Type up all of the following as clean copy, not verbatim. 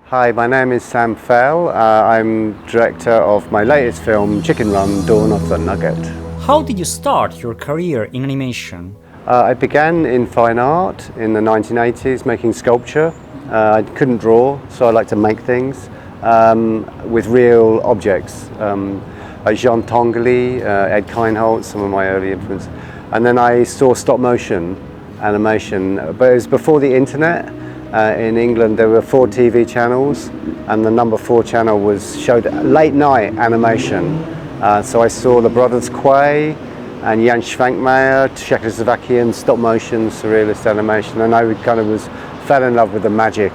Hi, my name is Sam Fell. I'm director of my latest film, Chicken Run, Dawn of the Nugget. How did you start your career in animation? I began in fine art in the 1980s, making sculpture. I couldn't draw, so I like to make things with real objects. Like Jean Tinguely, Ed Kineholt, some of my early influences. And then I saw stop motion animation, but it was before the internet. In England there were 4 TV channels, and the number 4 channel showed late night animation. So I saw the brothers Quay and Jan Schwankmajer, Czechoslovakian stop motion surrealist animation, and I fell in love with the magic.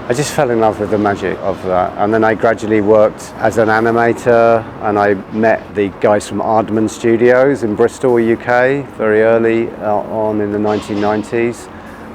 I just fell in love with the magic of that, and then I gradually worked as an animator, and I met the guys from Aardman Studios in Bristol, UK, very early on in the 1990s,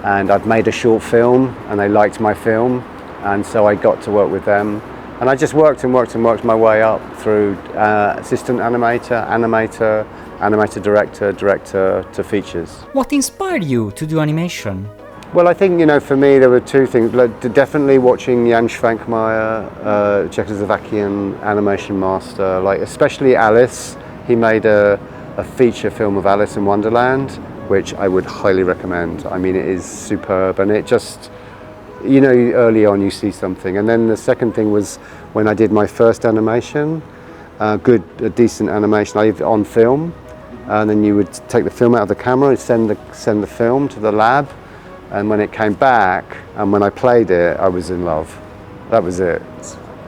and I'd made a short film, and they liked my film, and so I got to work with them, and I just worked my way up through assistant animator, animator director, director to features. What inspired you to do animation? Well, I think, for me there were 2 things. Definitely watching Jan Schwankmajer, Czechoslovakian animation master, especially Alice. He made a feature film of Alice in Wonderland, which I would highly recommend. I mean, it is superb, and it just, early on you see something. And then the second thing was when I did my first animation, a decent animation on film, and then you would take the film out of the camera and send the film to the lab. And when it came back, and when I played it, I was in love. That was it,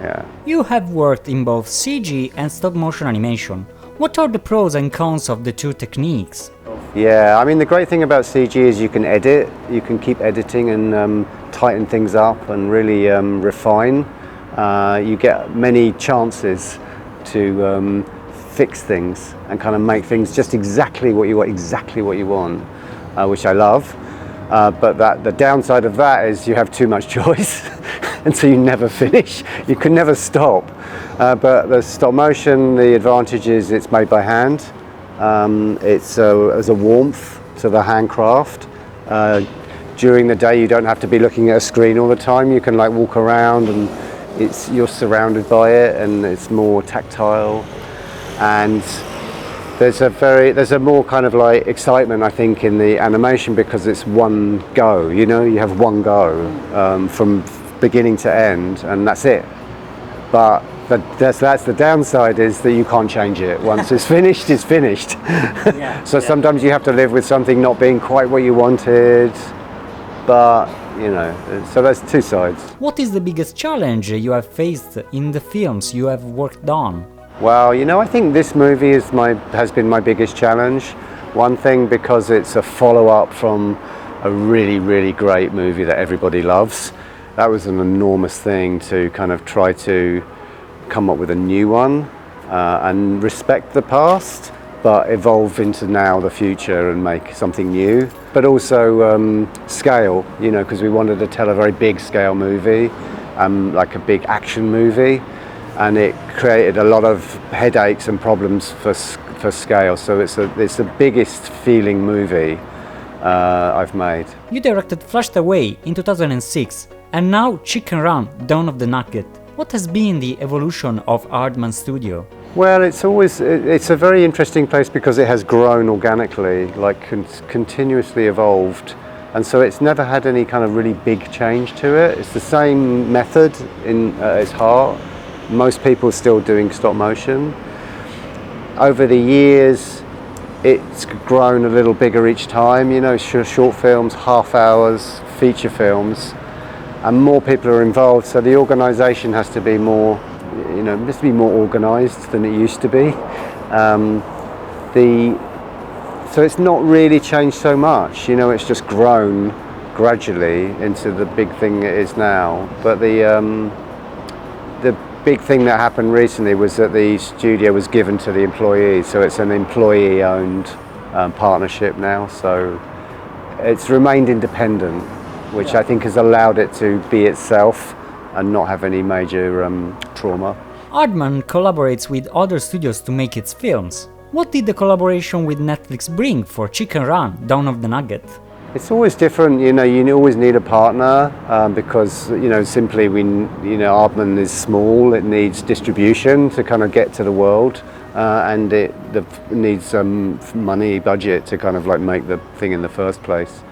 yeah. You have worked in both CG and stop-motion animation. What are the pros and cons of the 2 techniques? Yeah, I mean, the great thing about CG is you can edit. You can keep editing and tighten things up and really refine. You get many chances to fix things and kind of make things just exactly what you want, which I love. But the downside of that is you have too much choice, and so you never finish. You can never stop. But the stop motion, the advantage is it's made by hand. There's a warmth to the handcraft. During the day, you don't have to be looking at a screen all the time. You can walk around, and you're surrounded by it, and it's more tactile. And there's a more kind of excitement, I think, in the animation because it's one go. You have one go from beginning to end, and that's it. But that's the downside, is that you can't change it. Once it's finished, it's finished. So sometimes you have to live with something not being quite what you wanted. But so there's 2 sides. What is the biggest challenge you have faced in the films you have worked on? Well, I think this movie has been my biggest challenge. One thing, because it's a follow-up from a really, really great movie that everybody loves. That was an enormous thing to kind of try to come up with a new one and respect the past, but evolve into now the future and make something new. But also scale, because we wanted to tell a very big scale movie, like a big action movie. And it created a lot of headaches and problems for scale. So it's the biggest feeling movie I've made. You directed Flushed Away in 2006, and now Chicken Run, Dawn of the Nugget. What has been the evolution of Aardman Studio? Well, it's a very interesting place because it has grown organically, continuously evolved. And so it's never had any kind of really big change to it. It's the same method in its heart. Most people are still doing stop motion. Over the years, it's grown a little bigger each time. Short films, half hours, feature films, and more people are involved. So the organisation has to be more, organised than it used to be. So it's not really changed so much. It's just grown gradually into the big thing it is now. But the big thing that happened recently was that the studio was given to the employees, so it's an employee-owned partnership now, so it's remained independent, which I think has allowed it to be itself and not have any major trauma. Aardman collaborates with other studios to make its films. What did the collaboration with Netflix bring for Chicken Run, Dawn of the Nugget? It's always different, you know. You always need a partner because, you know, simply Aardman is small. It needs distribution to kind of get to the world, and it needs money, budget to kind of like make the thing in the first place.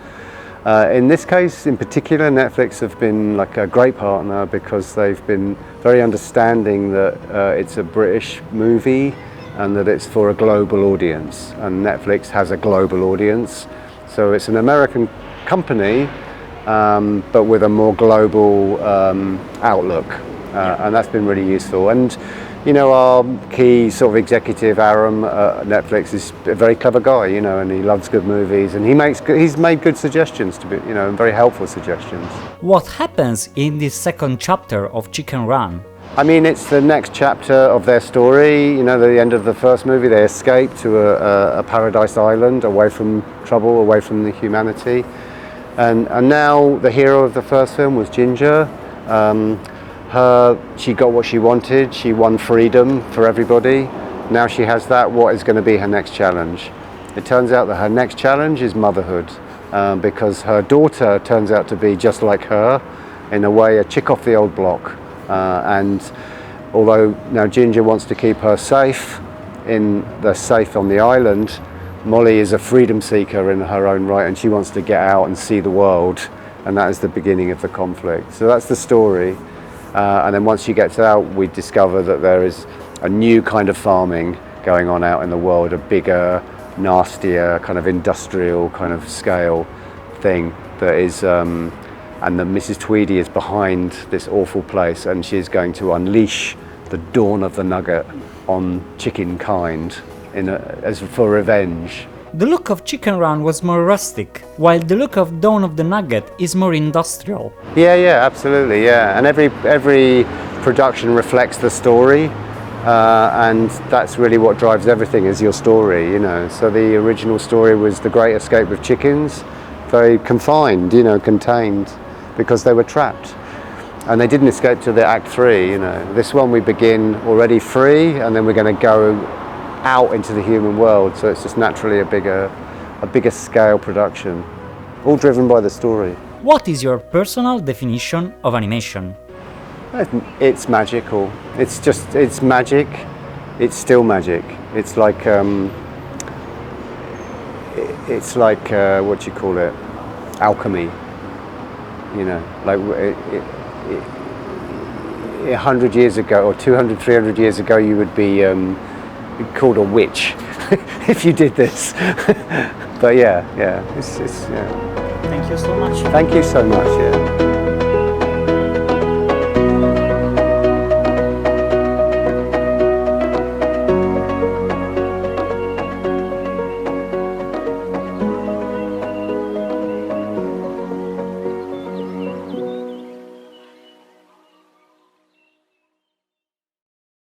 In this case, in particular, Netflix have been like a great partner because they've been very understanding that it's a British movie and that it's for a global audience, and Netflix has a global audience. So it's an American company, but with a more global outlook, and that's been really useful. And you know, our key sort of executive, Aram at Netflix, is a very clever guy, you know, and he loves good movies, and he's made good suggestions to be, you know, very helpful suggestions. What happens in this second chapter of Chicken Run? I mean, it's the next chapter of their story. You know, at the end of the first movie, they escape to a paradise island, away from trouble, away from the humanity. And now the hero of the first film was Ginger. She got what she wanted. She won freedom for everybody. Now she has that. What is going to be her next challenge? It turns out that her next challenge is motherhood, because her daughter turns out to be just like her, in a way, a chick off the old block. And although now Ginger wants to keep her safe on the island, Molly is a freedom seeker in her own right, and she wants to get out and see the world, and that is the beginning of the conflict. So that's the story. And then once she gets out, we discover that there is a new kind of farming going on out in the world, a bigger, nastier, kind of industrial kind of scale thing that is, and that Mrs. Tweedy is behind this awful place, and she's going to unleash the dawn of the Nugget on chicken kind as for revenge. The look of Chicken Run was more rustic, while the look of Dawn of the Nugget is more industrial. Yeah, absolutely, yeah. And every production reflects the story, and that's really what drives everything, is your story, you know. So the original story was the Great Escape of Chickens, very confined, you know, contained, because they were trapped. And they didn't escape to the Act 3, you know. This one we begin already free, and then we're going to go out into the human world, so it's just naturally a bigger scale production, all driven by the story. What is your personal definition of animation? It's magical. It's magic. It's still magic. It's like what do you call it? Alchemy. You know, like 100 years ago, or 200, 300 years ago, you would be called a witch if you did this. But yeah, it's yeah. Thank you so much. Thank you so much. Yeah.